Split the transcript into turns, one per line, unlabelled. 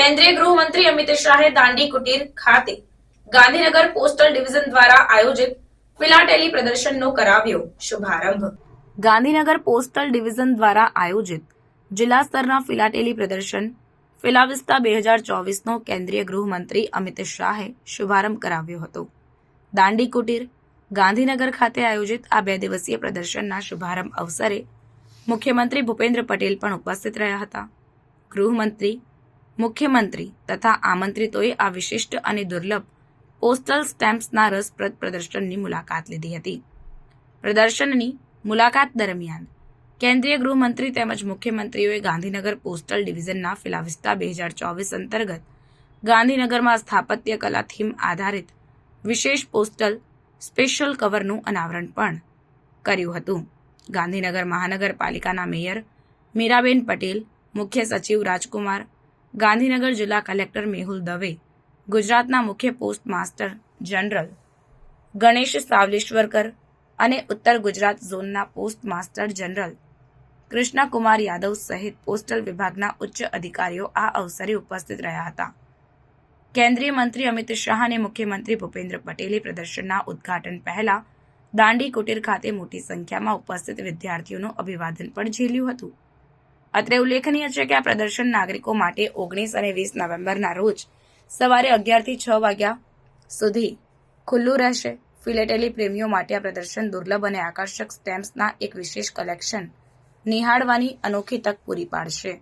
કેન્દ્રીય ગૃહમંત્રી અમિત શાહે દાંડી કુટીર ખાતે ગાંધીનગર પોસ્ટલ ડિવિઝન દ્વારા આયોજિત ફિલાટેલી પ્રદર્શનનો કરાવ્યો શુભારંભ. ગાંધીનગર પોસ્ટલ ડિવિઝન દ્વારા આયોજિત જિલ્લા સ્તરના ફિલાટેલી પ્રદર્શન ફિલાવિસ્તા 2024નો કેન્દ્રીય ગૃહમંત્રી અમિત શાહે શુભારંભ કરાવ્યો હતો. દાંડી કુટીર ગાંધીનગર ખાતે આયોજિત આ 2 દિવસીય પ્રદર્શનના શુભારંભ અવસરે મુખ્યમંત્રી ભૂપેન્દ્ર પટેલ પણ ઉપસ્થિત રહ્યા હતા. ગૃહમંત્રી, મુખ્યમંત્રી તથા આમંત્રિતોએ આ વિશિષ્ટ અને દુર્લભ પોસ્ટલ સ્ટેમ્પ્સના રસપ્રદ પ્રદર્શનની મુલાકાત લીધી હતી. પ્રદર્શનની મુલાકાત દરમિયાન કેન્દ્રીય ગૃહમંત્રી તેમજ મુખ્યમંત્રીઓએ ગાંધીનગર પોસ્ટલ ડિવિઝનના ફિલાવિસ્તા 2024 અંતર્ગત ગાંધીનગરમાં સ્થાપત્ય કલા થીમ આધારિત વિશેષ પોસ્ટલ સ્પેશિયલ કવરનું અનાવરણ પણ કર્યું હતું. ગાંધીનગર મહાનગરપાલિકાના મેયર મીરાબેન પટેલ, મુખ્ય સચિવ રાજકુમાર, ગાંધીનગર જિલ્લા કલેક્ટર મેહુલ દવે, ગુજરાતના મુખ્ય પોસ્ટ માસ્ટર જનરલ ગણેશ સાવલેશ્વરકર અને ઉત્તર ગુજરાત ઝોનના post master general Krishnakumar Yadav સહિત પોસ્ટલ વિભાગના ઉચ્ચ અધિકારીઓ આ અવસરે ઉપસ્થિત રહ્યા હતા. કેન્દ્રીય મંત્રી અમિત શાહ અને મુખ્યમંત્રી ભૂપેન્દ્ર પટેલે પ્રદર્શનના ઉદ્ઘાટન પહેલા દાંડી કુટીર ખાતે મોટી સંખ્યામાં ઉપસ્થિત વિદ્યાર્થીઓનું અભિવાદન પણ ઝીલ્યું હતું. અત્રે ઉલ્લેખનીય છે કે આ પ્રદર્શન નાગરિકો માટે 19 અને 20 નવેમ્બરના રોજ સવારે 11 થી 6 વાગ્યા સુધી ખુલ્લું રહેશે. ફિલેટેલી પ્રેમીઓ માટે આ પ્રદર્શન દુર્લભ અને આકર્ષક સ્ટેમ્પ્સના એક વિશેષ કલેક્શન નિહાળવાની અનોખી તક પૂરી પાડશે.